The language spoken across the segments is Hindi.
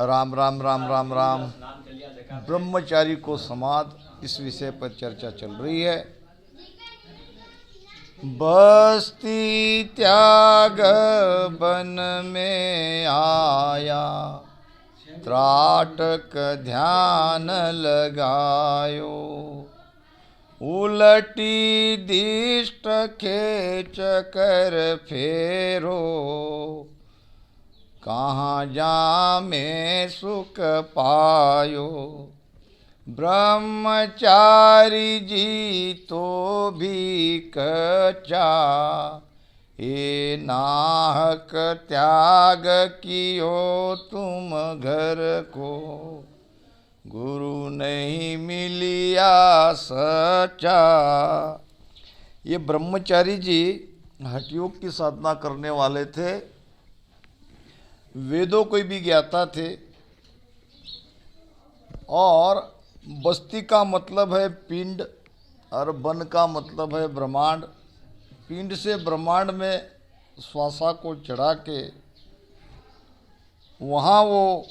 राम राम राम राम राम। ब्रह्मचारी को समाधि, इस विषय पर चर्चा चल रही है। बस्ती त्याग बन में आया, त्राटक ध्यान लगायो, उलटी दिष्ट खेच कर फेरो, कहाँ जामे सुख पायो। ब्रह्मचारी जी तो भी कच्चा, ये नाहक त्याग कियो तुम घर को, गुरु नहीं मिलिया सच्चा। ये ब्रह्मचारी जी हठयोग की साधना करने वाले थे, वेदों को भी ज्ञाता थे, और बस्ती का मतलब है पिंड और वन का मतलब है ब्रह्मांड। पिंड से ब्रह्मांड में श्वासा को चढ़ा के वहाँ वो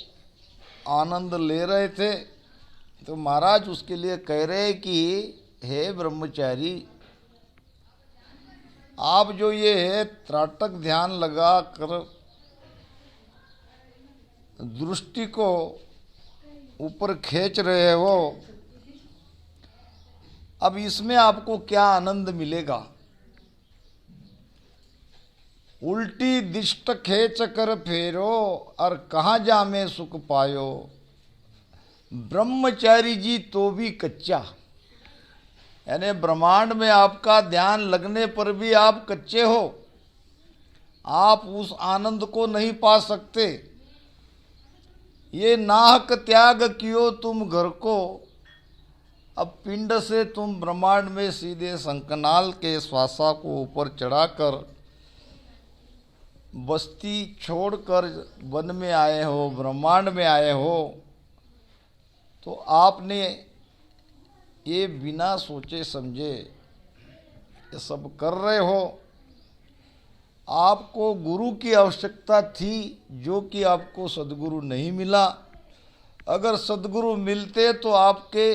आनंद ले रहे थे। तो महाराज उसके लिए कह रहे कि हे ब्रह्मचारी, आप जो ये है त्राटक ध्यान लगा कर दृष्टि को ऊपर खींच रहे हो, अब इसमें आपको क्या आनंद मिलेगा। उल्टी दिष्ट खेच कर फेरो, और कहाँ जा में सुख पायो। ब्रह्मचारी जी तो भी कच्चा, यानी ब्रह्मांड में आपका ध्यान लगने पर भी आप कच्चे हो, आप उस आनंद को नहीं पा सकते। ये नाहक त्याग कियो तुम घर को, अब पिंड से तुम ब्रह्मांड में सीधे शंखनाल के श्वासा को ऊपर चढ़ाकर बस्ती छोड़कर वन में आए हो, ब्रह्मांड में आए हो, तो आपने ये बिना सोचे समझे ये सब कर रहे हो। आपको गुरु की आवश्यकता थी, जो कि आपको सद्गुरु नहीं मिला। अगर सद्गुरु मिलते तो आपके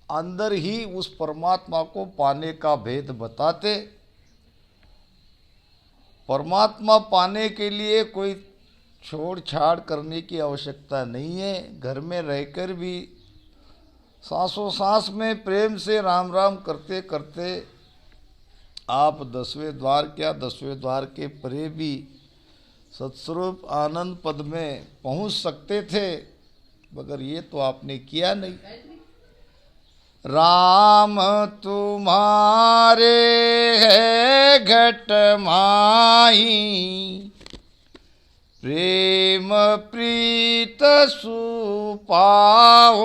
अंदर ही उस परमात्मा को पाने का भेद बताते। परमात्मा पाने के लिए कोई छोड़ छाड़ करने की आवश्यकता नहीं है। घर में रहकर भी सांसों सांस में प्रेम से राम राम करते करते आप 10वें द्वार क्या 10वें द्वार के परे भी सत्स्वरूप आनंद पद में पहुंच सकते थे, मगर ये तो आपने किया नहीं। राम तुम्हारे है घट माही, प्रेम प्रीत सुपाओ,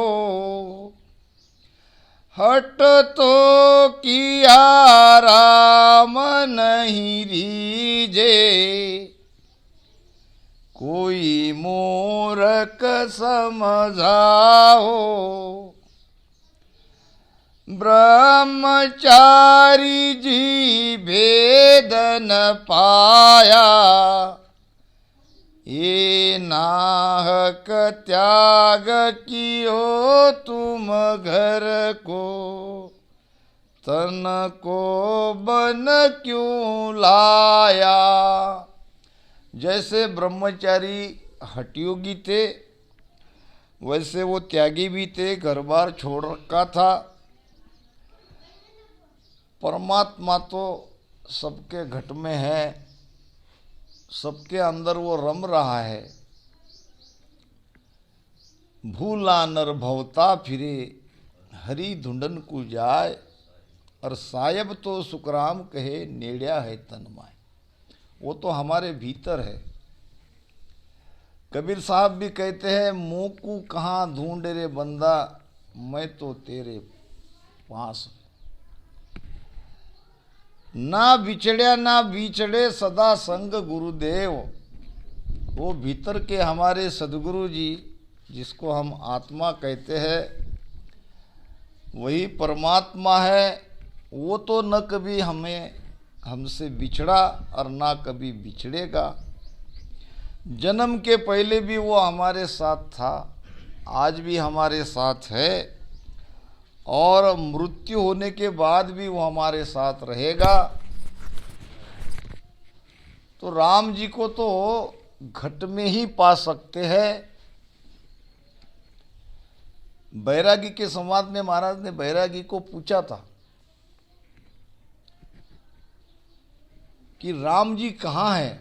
हट तो किया राम नहीं रीजे, कोई मूर्ख समझाओ। ब्रह्मचारी जी भेद न पाया, ये नाहक त्याग कियो तुम घर को, तन को बन क्यों लाया। जैसे ब्रह्मचारी हठयोगी थे, वैसे वो त्यागी भी थे, घर बार छोड़ रखा था। परमात्मा तो सबके घट में है, सबके अंदर वो रम रहा है। भूला नर भवता फिरे, हरि धुंडन को जाए, और सायब तो सुखराम कहे नेड़िया है तन माय। वो तो हमारे भीतर है। कबीर साहब भी कहते हैं, मुँह को कहाँ ढूंढ रे बंदा, मैं तो तेरे पास। ना बिछड़िया ना बिछड़े सदा संग गुरुदेव। वो भीतर के हमारे सदगुरु जी, जिसको हम आत्मा कहते हैं, वही परमात्मा है। वो तो न कभी हमसे बिछड़ा और ना कभी बिछड़ेगा। जन्म के पहले भी वो हमारे साथ था, आज भी हमारे साथ है और मृत्यु होने के बाद भी वो हमारे साथ रहेगा। तो राम जी को तो घट में ही पा सकते हैं। बैरागी के संवाद में महाराज ने बैरागी को पूछा था कि राम जी कहाँ हैं?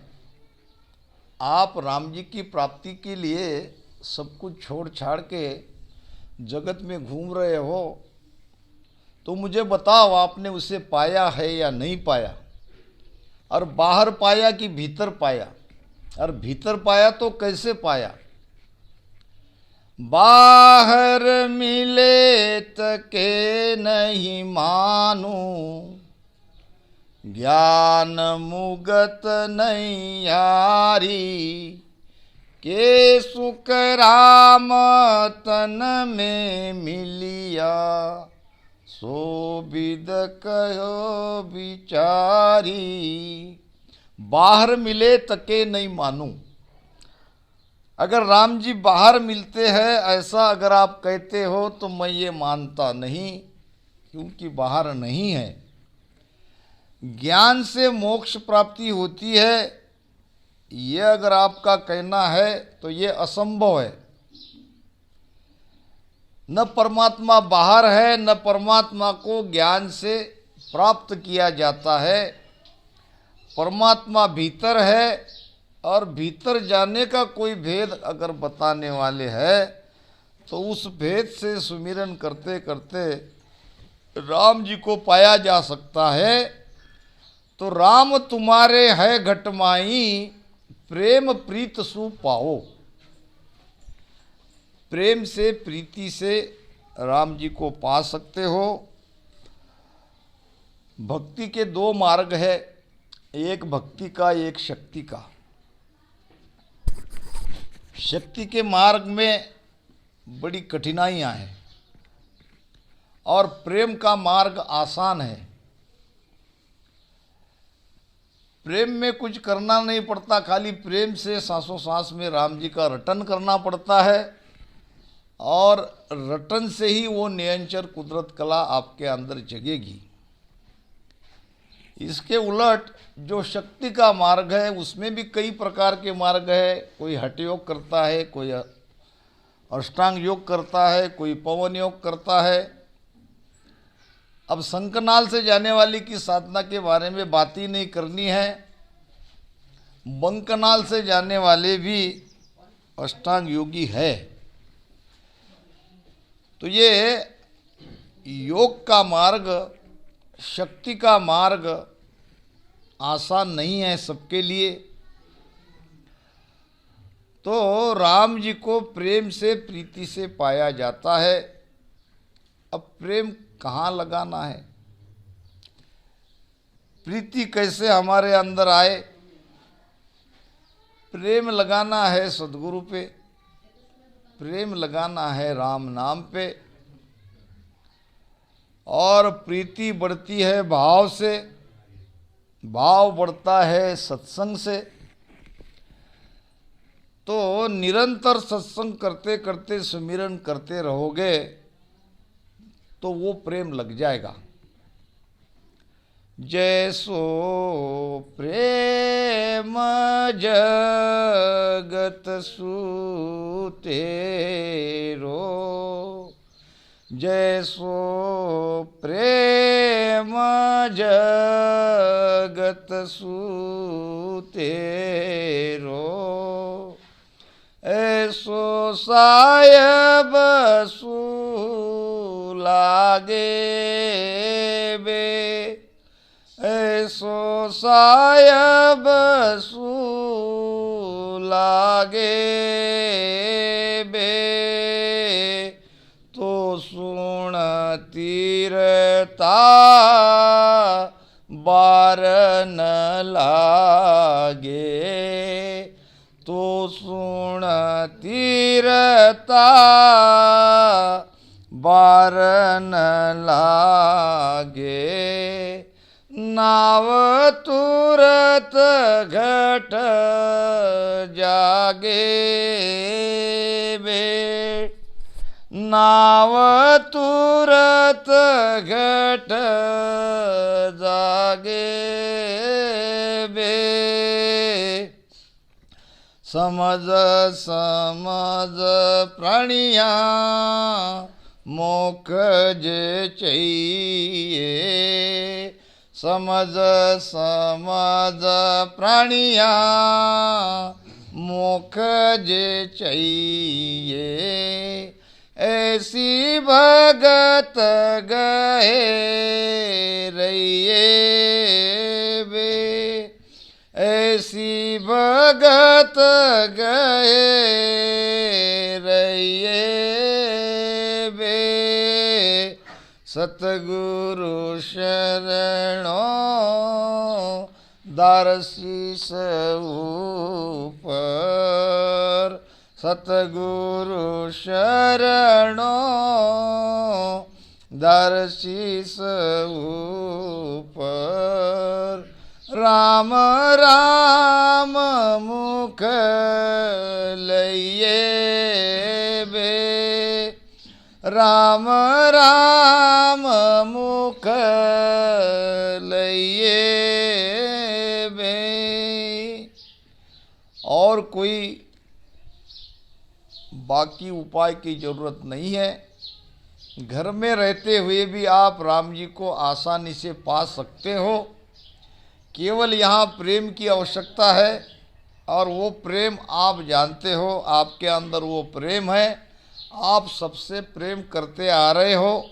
आप राम जी की प्राप्ति के लिए सब कुछ छोड़ छाड़ के जगत में घूम रहे हो, तो मुझे बताओ आपने उसे पाया है या नहीं पाया, और बाहर पाया कि भीतर पाया, और भीतर पाया तो कैसे पाया? बाहर मिले तके नहीं मानू, ज्ञान मुगत नहीं यारी, के सुख राम तन में मिलिया, सो विद कहो विचारी। बाहर मिले तके नहीं मानूं। अगर राम जी बाहर मिलते हैं ऐसा अगर आप कहते हो तो मैं ये मानता नहीं, क्योंकि बाहर नहीं है। ज्ञान से मोक्ष प्राप्ति होती है, ये अगर आपका कहना है तो ये असंभव है। न परमात्मा बाहर है, न परमात्मा को ज्ञान से प्राप्त किया जाता है। परमात्मा भीतर है, और भीतर जाने का कोई भेद अगर बताने वाले हैं तो उस भेद से सुमिरन करते करते राम जी को पाया जा सकता है। तो राम तुम्हारे है घटमाई, प्रेम प्रीत सु पाओ। प्रेम से प्रीति से राम जी को पा सकते हो। भक्ति के दो मार्ग है, एक भक्ति का, एक शक्ति का। शक्ति के मार्ग में बड़ी कठिनाइयां हैं और प्रेम का मार्ग आसान है। प्रेम में कुछ करना नहीं पड़ता, खाली प्रेम से सांसों सांस में राम जी का रटन करना पड़ता है, और रटन से ही वो नियंचर कुदरत कला आपके अंदर जगेगी। इसके उलट जो शक्ति का मार्ग है उसमें भी कई प्रकार के मार्ग है। कोई हठ योग करता है, कोई अष्टांग योग करता है, कोई पवन योग करता है। अब शंखनाल से जाने वाली की साधना के बारे में बात ही नहीं करनी है। बंकनाल से जाने वाले भी अष्टांग योगी है। तो ये योग का मार्ग, शक्ति का मार्ग आसान नहीं है सबके लिए। तो राम जी को प्रेम से प्रीति से पाया जाता है। अब प्रेम कहाँ लगाना है, प्रीति कैसे हमारे अंदर आए? प्रेम लगाना है सद्गुरु पे, प्रेम लगाना है राम नाम पे, और प्रीति बढ़ती है भाव से, भाव बढ़ता है सत्संग से। तो निरंतर सत्संग करते करते सुमिरन करते रहोगे तो वो प्रेम लग जाएगा। जैसो प्रेम जगत सुतेरो, जैसो प्रेम जगत सुतेरो, ऐसो सायब लागे बे, ऐसो सायब लागे बे, तो सुन तीरता बार न लागे, तो सुन तीरता बार न लागे। नाव तुरत घट जागे बे, नाव तुरत घट जागे बे, समझ समझ प्राणिया मोख जे चाहिए, समझ समझ प्राणिया मोख जे चाहिए, ऐसी भगत गए रहिए बे, ऐसी भगत गए रहिए बे, सतगुरु शरणों दारशीस ऊपर, सतगुरु शरणों दारशीस ऊपर, राम राम मुख लइए बे, राम राम मुख लइए बे। और कोई बाकी उपाय की जरूरत नहीं है। घर में रहते हुए भी आप राम जी को आसानी से पा सकते हो। केवल यहाँ प्रेम की आवश्यकता है, और वो प्रेम आप जानते हो, आपके अंदर वो प्रेम है, आप सबसे प्रेम करते आ रहे हो।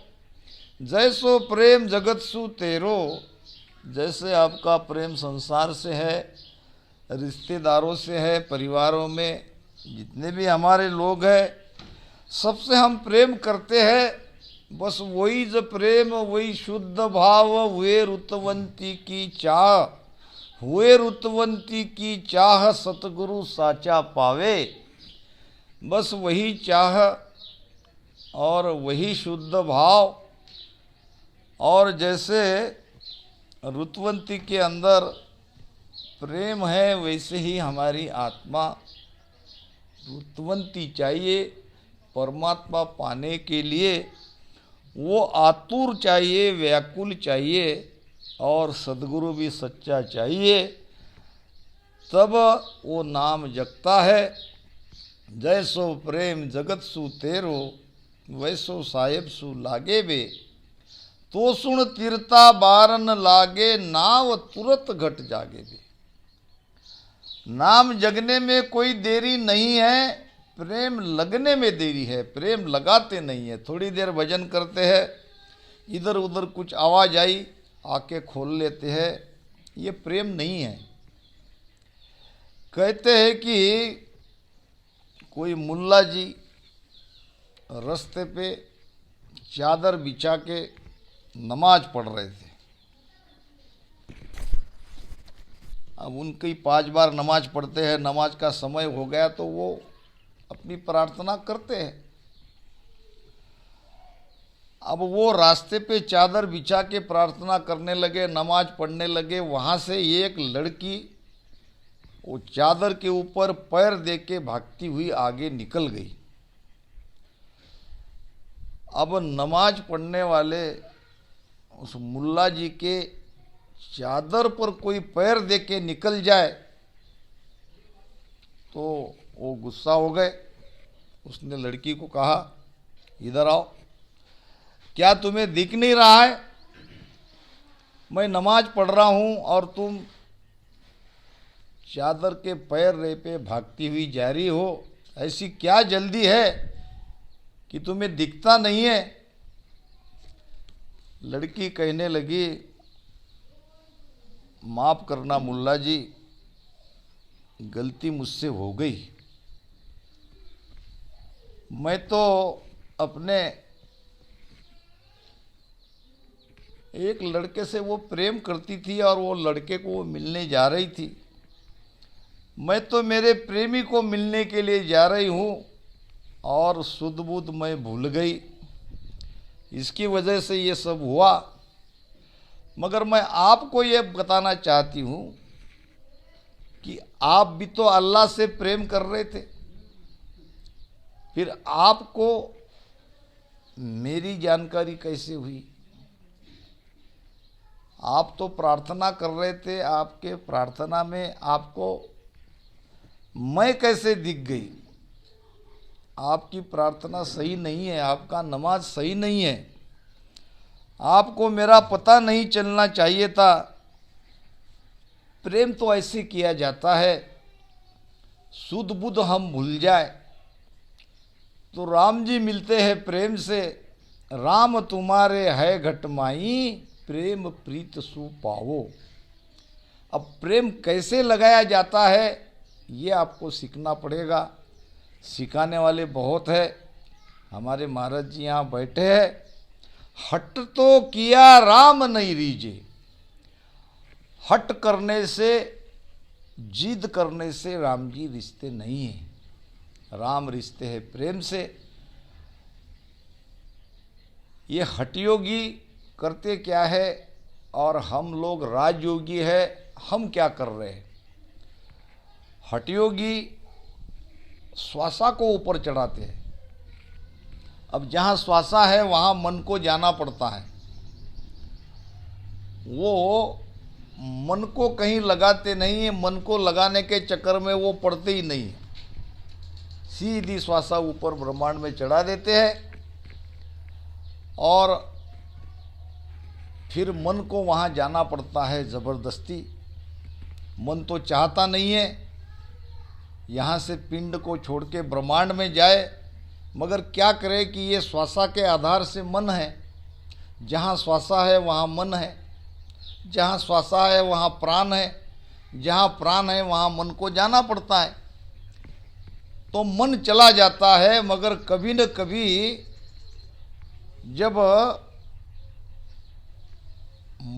जैसो प्रेम जगत सु तेरो, जैसे आपका प्रेम संसार से है, रिश्तेदारों से है, परिवारों में जितने भी हमारे लोग हैं सबसे हम प्रेम करते हैं। बस वही जो प्रेम, वही शुद्ध भाव, हुए रुतवंती की चाह, हुए रुतवंती की चाह सतगुरु साचा पावे। बस वही चाह और वही शुद्ध भाव, और जैसे रुतवंती के अंदर प्रेम है वैसे ही हमारी आत्मा रुतवंती चाहिए। परमात्मा पाने के लिए वो आतुर चाहिए, व्याकुल चाहिए, और सद्गुरु भी सच्चा चाहिए, तब वो नाम जगता है। जैसो प्रेम जगत सु तेरो, वैसो साहेब सु लागे बे, तो सुन तीरता बारन लागे, नाव तुरत घट जागे बे। नाम जगने में कोई देरी नहीं है, प्रेम लगने में देरी है। प्रेम लगाते नहीं है। थोड़ी देर भजन करते हैं, इधर उधर कुछ आवाज़ आई, आके खोल लेते हैं, ये प्रेम नहीं है। कहते हैं कि कोई मुल्ला जी रास्ते पे चादर बिछा के नमाज पढ़ रहे थे। अब उनकी 5 बार नमाज पढ़ते हैं, नमाज का समय हो गया तो वो अपनी प्रार्थना करते हैं। अब वो रास्ते पे चादर बिछा के प्रार्थना करने लगे, नमाज पढ़ने लगे। वहाँ से एक लड़की वो चादर के ऊपर पैर दे के भागती हुई आगे निकल गई। अब नमाज पढ़ने वाले उस मुल्ला जी के चादर पर कोई पैर दे के निकल जाए तो वो गुस्सा हो गए। उसने लड़की को कहा, इधर आओ, क्या तुम्हें दिख नहीं रहा है मैं नमाज पढ़ रहा हूँ और तुम चादर के पैर रे पे भागती हुई जा रही हो? ऐसी क्या जल्दी है कि तुम्हें दिखता नहीं है? लड़की कहने लगी, माफ़ करना मुल्ला जी, गलती मुझसे हो गई। मैं तो अपने एक लड़के से वो प्रेम करती थी और वो लड़के को वो मिलने जा रही थी। मैं तो मेरे प्रेमी को मिलने के लिए जा रही हूँ और सुध बुध मैं भूल गई, इसकी वजह से ये सब हुआ। मगर मैं आपको ये बताना चाहती हूँ कि आप भी तो अल्लाह से प्रेम कर रहे थे, फिर आपको मेरी जानकारी कैसे हुई? आप तो प्रार्थना कर रहे थे, आपके प्रार्थना में आपको मैं कैसे दिख गई? आपकी प्रार्थना सही नहीं है, आपका नमाज सही नहीं है, आपको मेरा पता नहीं चलना चाहिए था। प्रेम तो ऐसे किया जाता है, सुध बुध हम भूल जाए तो राम जी मिलते हैं प्रेम से। राम तुम्हारे है घटमाई, प्रेम प्रीत सु पावो। अब प्रेम कैसे लगाया जाता है ये आपको सीखना पड़ेगा। सिखाने वाले बहुत है, हमारे महाराज जी यहाँ बैठे हैं। हट तो किया राम नहीं रीजे, हट करने से, जिद करने से राम जी रिश्ते नहीं हैं। राम रिश्ते हैं प्रेम से। ये हठयोगी करते क्या है और हम लोग राजयोगी है, हम क्या कर रहे हैं? हठयोगी श्वासा को ऊपर चढ़ाते हैं। अब जहाँ श्वासा है वहाँ मन को जाना पड़ता है। वो मन को कहीं लगाते नहीं है, मन को लगाने के चक्कर में वो पड़ते ही नहीं है, सीधी श्वासा ऊपर ब्रह्मांड में चढ़ा देते हैं और फिर मन को वहाँ जाना पड़ता है ज़बरदस्ती। मन तो चाहता नहीं है यहाँ से पिंड को छोड़ के ब्रह्मांड में जाए, मगर क्या करे कि ये श्वासा के आधार से मन है। जहाँ श्वासा है वहाँ मन है, जहाँ श्वासा है वहाँ प्राण है, जहाँ प्राण है वहाँ मन को जाना पड़ता है। तो मन चला जाता है, मगर कभी न कभी जब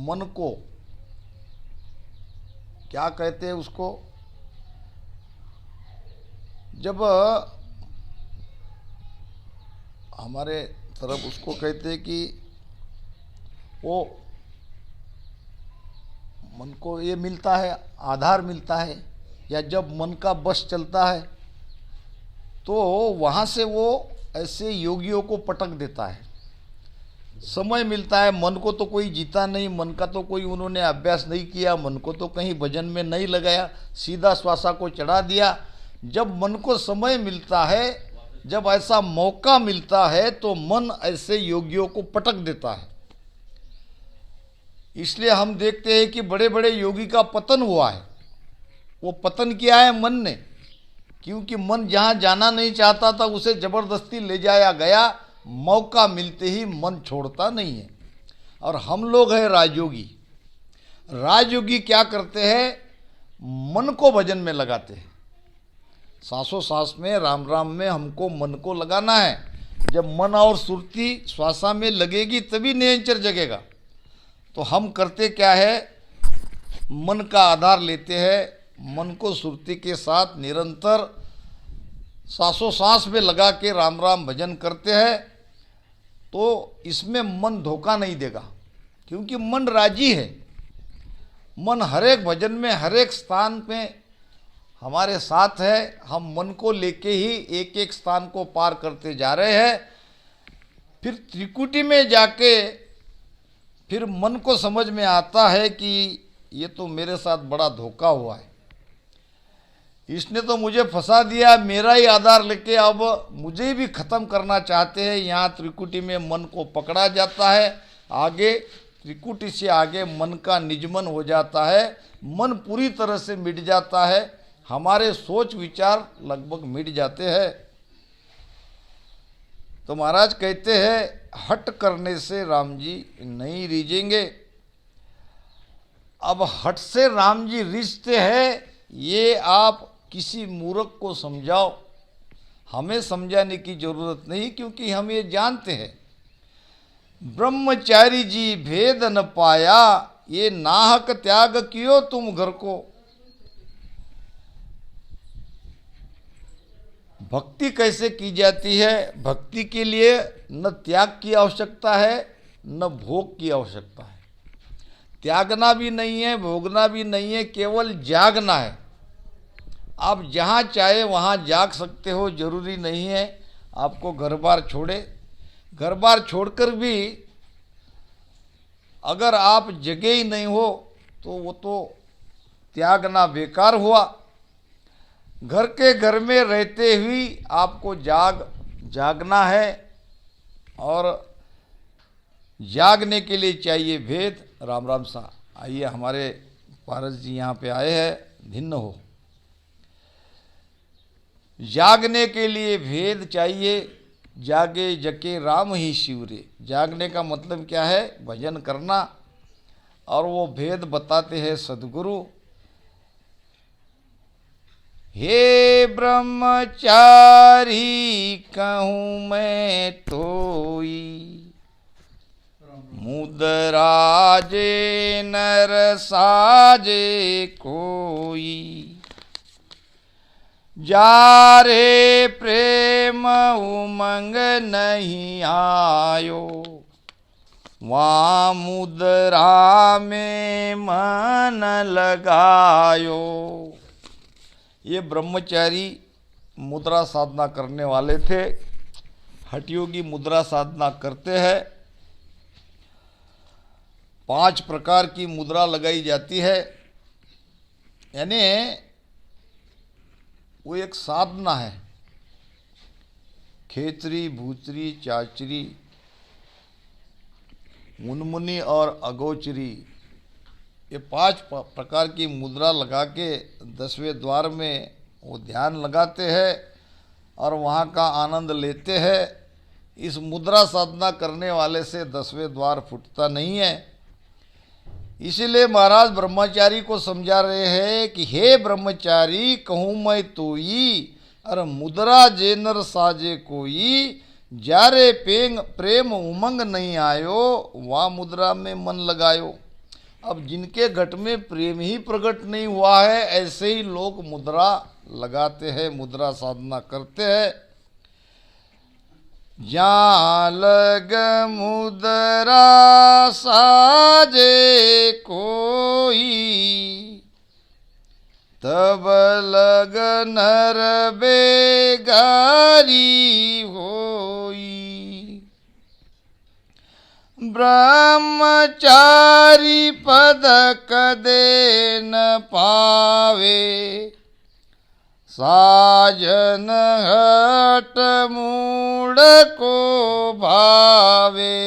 मन को क्या कहते हैं उसको, जब हमारे तरफ उसको कहते हैं कि वो मन को ये मिलता है, आधार मिलता है, या जब मन का बस चलता है तो वहाँ से वो ऐसे योगियों को पटक देता है। समय मिलता है, मन को तो कोई जीता नहीं, मन का तो कोई उन्होंने अभ्यास नहीं किया, मन को तो कहीं भजन में नहीं लगाया, सीधा श्वासा को चढ़ा दिया। जब मन को समय मिलता है, जब ऐसा मौका मिलता है तो मन ऐसे योगियों को पटक देता है। इसलिए हम देखते हैं कि बड़े बड़े योगी का पतन हुआ है। वो पतन किया है मन ने, क्योंकि मन जहाँ जाना नहीं चाहता था उसे जबरदस्ती ले जाया गया। मौका मिलते ही मन छोड़ता नहीं है। और हम लोग हैं राजयोगी। राजयोगी क्या करते हैं? मन को भजन में लगाते हैं। सांसों सांस में, राम राम में हमको मन को लगाना है। जब मन और सुरती श्वासा में लगेगी तभी निरंतर जगेगा। तो हम करते क्या है, मन का आधार लेते हैं, मन को सुरती के साथ निरंतर सांसों सांस में लगा के राम राम भजन करते हैं। तो इसमें मन धोखा नहीं देगा, क्योंकि मन राजी है। मन हर एक भजन में, हर एक स्थान पे हमारे साथ है। हम मन को लेके ही एक एक स्थान को पार करते जा रहे हैं। फिर त्रिकुटी में जाके फिर मन को समझ में आता है कि ये तो मेरे साथ बड़ा धोखा हुआ है, इसने तो मुझे फंसा दिया, मेरा ही आधार लेके अब मुझे भी ख़त्म करना चाहते हैं। यहाँ त्रिकुटी में मन को पकड़ा जाता है। आगे त्रिकुटी से आगे मन का निजमन हो जाता है। मन पूरी तरह से मिट जाता है, हमारे सोच विचार लगभग मिट जाते हैं। तो महाराज कहते हैं हट करने से राम जी नहीं रीझेंगे। अब हट से राम जी रिश्ते हैं, ये आप किसी मूर्ख को समझाओ, हमें समझाने की जरूरत नहीं, क्योंकि हम ये जानते हैं। ब्रह्मचारी जी भेद न पाया, ये नाहक त्याग कियो तुम घर को। भक्ति कैसे की जाती है? भक्ति के लिए न त्याग की आवश्यकता है, न भोग की आवश्यकता है। त्यागना भी नहीं है, भोगना भी नहीं है, केवल जागना है। आप जहाँ चाहे वहाँ जाग सकते हो, जरूरी नहीं है आपको घर बार छोड़े। घर बार छोड़कर भी अगर आप जगे ही नहीं हो तो वो तो त्यागना बेकार हुआ। घर के घर में रहते हुए आपको जागना है, और जागने के लिए चाहिए भेद। राम राम सा। आइए, हमारे पारस जी यहाँ पे आए हैं, भिन्न हो। जागने के लिए भेद चाहिए। जागे जके राम ही शिवरे। जागने का मतलब क्या है? भजन करना। और वो भेद बताते हैं सद्गुरु। हे ब्रह्मचारी कहूँ मैं तोई, मुदराजे नर साजे कोई। जारे प्रेम उमंग नहीं आयो, वहाँ मुद्रा में मन लगायो। ये ब्रह्मचारी मुद्रा साधना करने वाले थे। हठयोगी मुद्रा साधना करते हैं। 5 प्रकार की मुद्रा लगाई जाती है, यानी वो एक साधना है। खेचरी, भूचरी, चाचरी, मुनमुनी और अगोचरी, ये 5 प्रकार की मुद्रा लगा के 10वें द्वार में वो ध्यान लगाते हैं और वहाँ का आनंद लेते हैं। इस मुद्रा साधना करने वाले से 10वें द्वार फूटता नहीं है। इसीलिए महाराज ब्रह्मचारी को समझा रहे हैं कि हे ब्रह्मचारी कहूँ मैं तोई, अरे मुद्रा जेनर साजे कोई। जारे प्रेम उमंग नहीं आयो, वहाँ मुद्रा में मन लगायो। अब जिनके घट में प्रेम ही प्रकट नहीं हुआ है, ऐसे ही लोग मुद्रा लगाते हैं, मुद्रा साधना करते हैं। जहाँ लग मुद्रा साजे कोई, तब लग नर बेगारी होई। ब्रह्मचारी पद कदे न पावे, साजन हट मूड को भावे।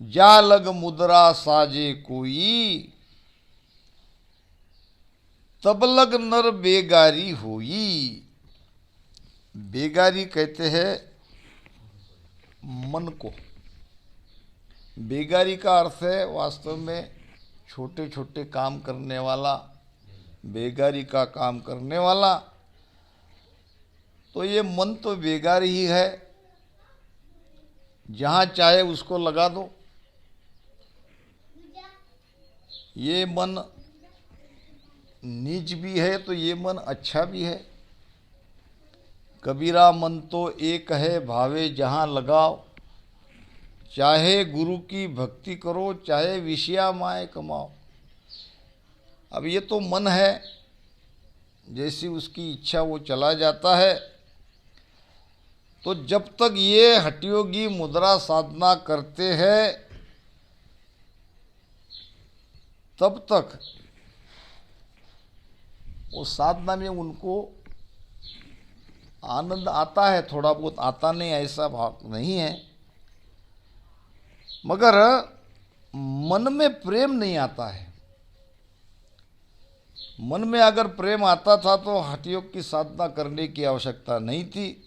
जा लग मुद्रा साजे कोई, तब लग नर बेगारी होई। बेगारी कहते हैं मन को। बेगारी का अर्थ है वास्तव में छोटे छोटे काम करने वाला, बेगारी का काम करने वाला। तो ये मन तो बेगार ही है, जहाँ चाहे उसको लगा दो। ये मन नीच भी है तो ये मन अच्छा भी है। कबीरा मन तो एक है, भावे जहाँ लगाओ। चाहे गुरु की भक्ति करो, चाहे विषया माए कमाओ। अब ये तो मन है, जैसी उसकी इच्छा वो चला जाता है। तो जब तक ये हठयोगी मुद्रा साधना करते हैं तब तक वो साधना में उनको आनंद आता है। थोड़ा बहुत आता नहीं, ऐसा भाव नहीं है, मगर मन में प्रेम नहीं आता है। मन में अगर प्रेम आता था तो हठयोग की साधना करने की आवश्यकता नहीं थी।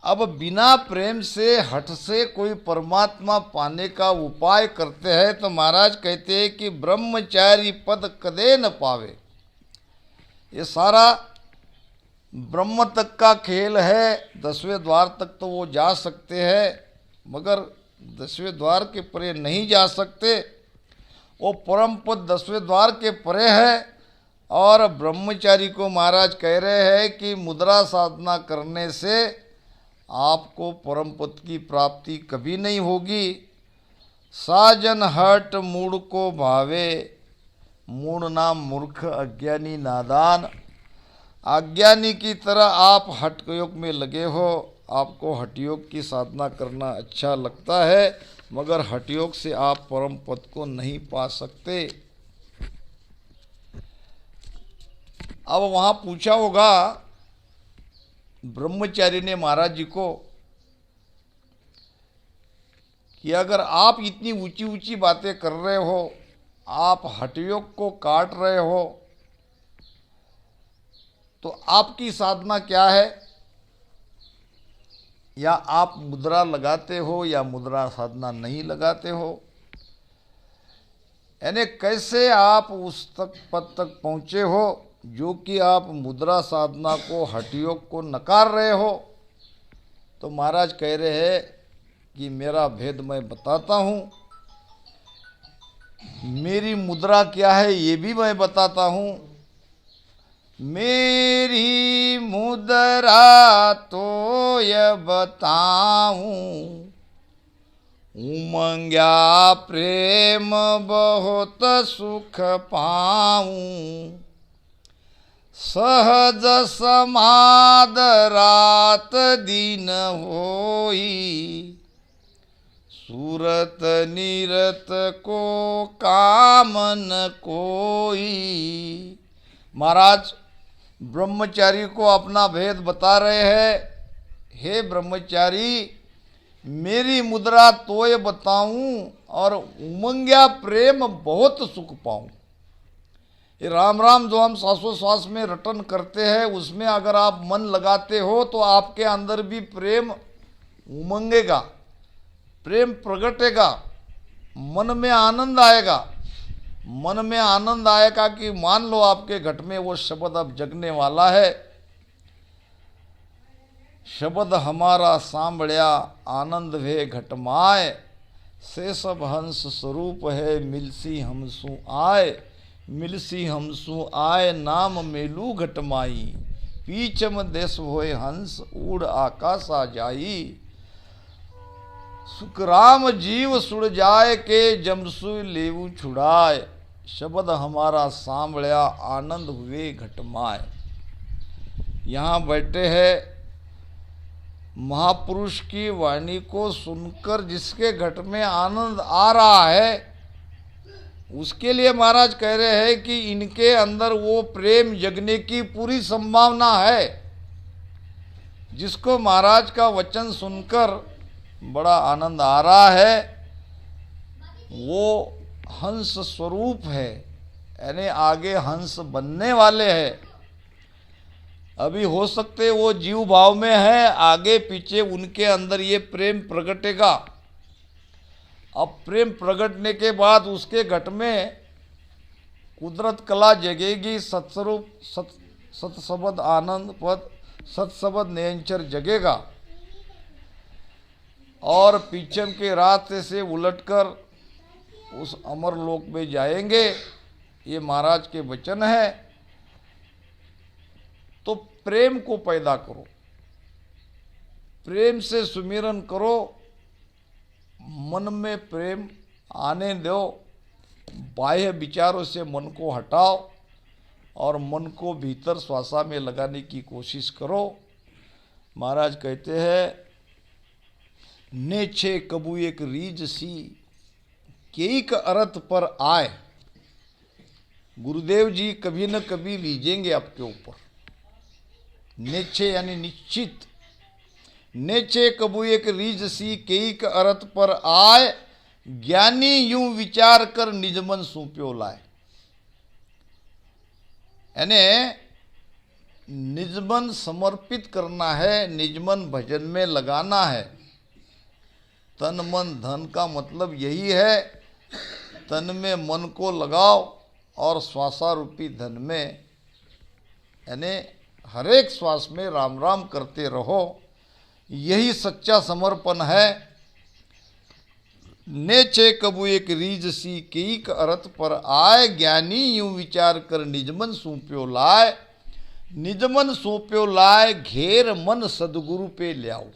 अब बिना प्रेम से, हठ से कोई परमात्मा पाने का उपाय करते हैं तो महाराज कहते हैं कि ब्रह्मचारी पद कदे न पावे। ये सारा ब्रह्म तक का खेल है। 10वें द्वार तक तो वो जा सकते हैं, मगर 10वें द्वार के परे नहीं जा सकते। वो परम पद 10वें द्वार के परे है। और ब्रह्मचारी को महाराज कह रहे हैं कि मुद्रा साधना करने से आपको परम पद की प्राप्ति कभी नहीं होगी। साजन हट मूड को भावे, मूड नाम मूर्ख अज्ञानी नादान। अज्ञानी की तरह आप हठ योग में लगे हो। आपको हठ योग की साधना करना अच्छा लगता है, मगर हठ योग से आप परम पद को नहीं पा सकते। अब वहाँ पूछा होगा ब्रह्मचारी ने महाराज जी को कि अगर आप इतनी ऊंची ऊंची बातें कर रहे हो, आप हठयोग को काट रहे हो, तो आपकी साधना क्या है? या आप मुद्रा लगाते हो या मुद्रा साधना नहीं लगाते हो? यानी कैसे आप उस तक पद तक पहुँचे हो जो कि आप मुद्रा साधना को हठयोग को नकार रहे हो? तो महाराज कह रहे हैं कि मेरा भेद मैं बताता हूँ, मेरी मुद्रा क्या है ये भी मैं बताता हूँ। मेरी मुद्रा तो ये बताऊं, उमंग्या प्रेम बहुत सुख पाऊं। सहज समाद रात दिन होई, सूरत निरत को कामन कोई। महाराज ब्रह्मचारी को अपना भेद बता रहे हैं। हे ब्रह्मचारी, मेरी मुद्रा तोय बताऊं और उमंग्या प्रेम बहुत सुख पाऊं। ये राम राम जो हम श्वासोश्वास में रटन करते हैं, उसमें अगर आप मन लगाते हो तो आपके अंदर भी प्रेम उमंगेगा, प्रेम प्रगटेगा, मन में आनंद आएगा। मन में आनंद आएगा कि मान लो आपके घट में वो शब्द अब जगने वाला है। शब्द हमारा सांभळ्या आनंद वे घट माय, से सब हंस स्वरूप है मिलसी हमसु आय। मिलसी हमसु आय नाम मेलू घट माई, पीछम देश होए हंस उड़ आकाशा जाई। सुखराम जीव सुड़ जाए के जमसु लेवू छुड़ाए, शब्द हमारा सांभळ्या आनंद हुए घटमाए। यहाँ बैठे हैं महापुरुष की वाणी को सुनकर जिसके घट में आनंद आ रहा है, उसके लिए महाराज कह रहे हैं कि इनके अंदर वो प्रेम जगने की पूरी संभावना है। जिसको महाराज का वचन सुनकर बड़ा आनंद आ रहा है, वो हंस स्वरूप है, यानी आगे हंस बनने वाले हैं। अभी हो सकते वो जीव भाव में है, आगे पीछे उनके अंदर ये प्रेम प्रगटेगा। अब प्रेम प्रगटने के बाद उसके घट में कुदरत कला जगेगी, सत्स्वरूप सत्सबद आनंद पद सत्सबद नियंचर जगेगा और पीछम के रास्ते से उलटकर उस अमर लोक में जाएंगे। ये महाराज के वचन है। तो प्रेम को पैदा करो, प्रेम से सुमिरन करो, मन में प्रेम आने दो, बाह्य विचारों से मन को हटाओ और मन को भीतर श्वासा में लगाने की कोशिश करो। महाराज कहते हैं, नेछे कबू एक रीज सी केक अर्थ पर आए। गुरुदेव जी कभी न कभी लीजेंगे आपके ऊपर। नेछे यानी निश्चित। नेछे कबू एक रीज सी केक अर्थ पर आए, ज्ञानी यूं विचार कर निज मन सौंप्यो लाए। यानी निजमन समर्पित करना है, निजमन भजन में लगाना है। तन मन धन का मतलब यही है, तन में मन को लगाओ और श्वासारूपी धन में, यानी हर एक श्वास में राम राम करते रहो। यही सच्चा समर्पण है। नेछे कबू एक रीज सी केक अर्थ पर आए, ज्ञानी यूं विचार कर निजमन सौंप्यो लाए। निजमन सौंप्यो लाए, घेर मन सदगुरु पे ल्याओ।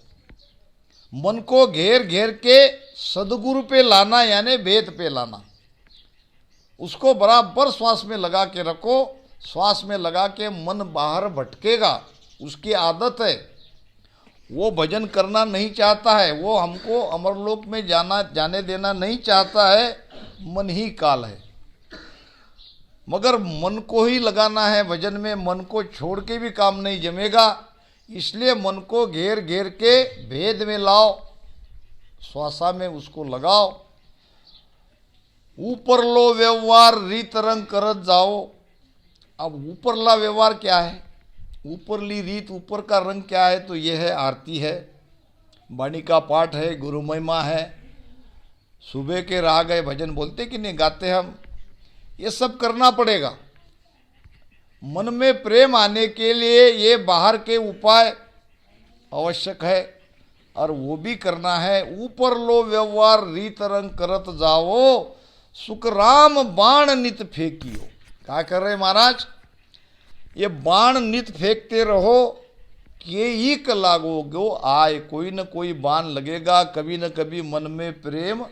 मन को घेर घेर के सदगुरु पे लाना यानी वेद पे लाना। उसको बराबर श्वास में लगा के रखो। श्वास में लगा के मन बाहर भटकेगा, उसकी आदत है। वो भजन करना नहीं चाहता है, वो हमको अमरलोक में जाने देना नहीं चाहता है। मन ही काल है, मगर मन को ही लगाना है भजन में। मन को छोड़ के भी काम नहीं जमेगा, इसलिए मन को घेर घेर के भेद में लाओ, श्वासा में उसको लगाओ। ऊपर लो व्यवहार रीत रंग करत जाओ। अब ऊपरला व्यवहार क्या है, ऊपरली रीत, ऊपर का रंग क्या है? तो यह है आरती है, वाणी का पाठ है, गुरु महिमा है, सुबह के राग है, भजन बोलते कि नहीं गाते हम, ये सब करना पड़ेगा। मन में प्रेम आने के लिए ये बाहर के उपाय आवश्यक है और वो भी करना है। ऊपर लो व्यवहार रीत रंग करत जाओ, सुख राम बाण नित फेंकियो। क्या कर रहे महाराज? ये बाण नित फेंकते रहो कि ईक लागोगो आए। कोई न कोई बाण लगेगा, कभी न कभी मन में प्रेम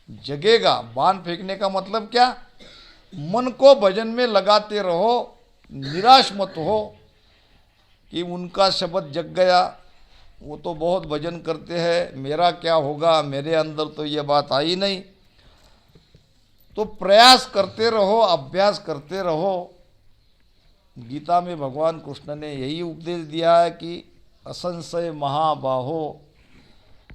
जगेगा। बाण फेंकने का मतलब क्या? मन को भजन में लगाते रहो, निराश मत हो कि उनका शब्द जग गया, वो तो बहुत भजन करते हैं, मेरा क्या होगा, मेरे अंदर तो ये बात आई नहीं। तो प्रयास करते रहो, अभ्यास करते रहो। गीता में भगवान कृष्ण ने यही उपदेश दिया है कि असंशय महाबाहो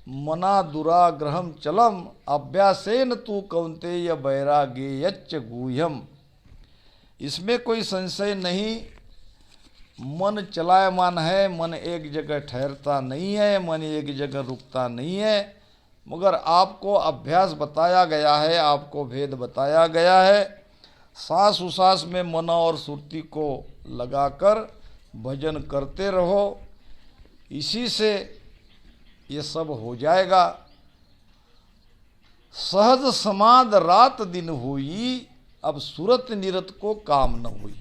मना दुराग्रहम चलम अभ्यासेन तू कौन्तेय वैराग्येयच्च गुह्यम। इसमें कोई संशय नहीं, मन चलायमान है, मन एक जगह ठहरता नहीं है, मन एक जगह रुकता नहीं है। मगर आपको अभ्यास बताया गया है, आपको भेद बताया गया है। सांस उसास में मन और सुरती को लगाकर भजन करते रहो, इसी से ये सब हो जाएगा। सहज समाध रात दिन हुई, अब सुरत निरत को काम न हुई।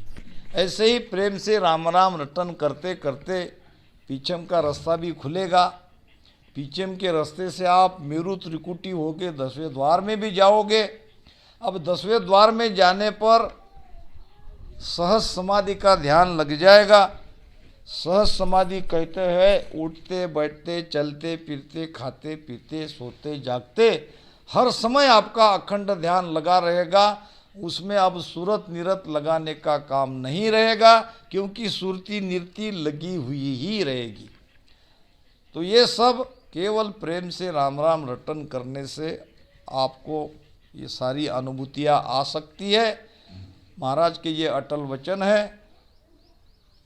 ऐसे ही प्रेम से राम राम रटन करते करते पीछम का रास्ता भी खुलेगा। पीछम के रास्ते से आप मेरु त्रिकुटी होके 10वें द्वार में भी जाओगे। अब 10वें द्वार में जाने पर सहज समाधि का ध्यान लग जाएगा। सहज समाधि कहते हैं उठते बैठते चलते फिरते खाते पीते सोते जागते हर समय आपका अखंड ध्यान लगा रहेगा। उसमें अब सुरत निरत लगाने का काम नहीं रहेगा, क्योंकि सुरती निरती लगी हुई ही रहेगी। तो ये सब केवल प्रेम से राम राम रटन करने से आपको ये सारी अनुभूतियाँ आ सकती है। महाराज के ये अटल वचन है।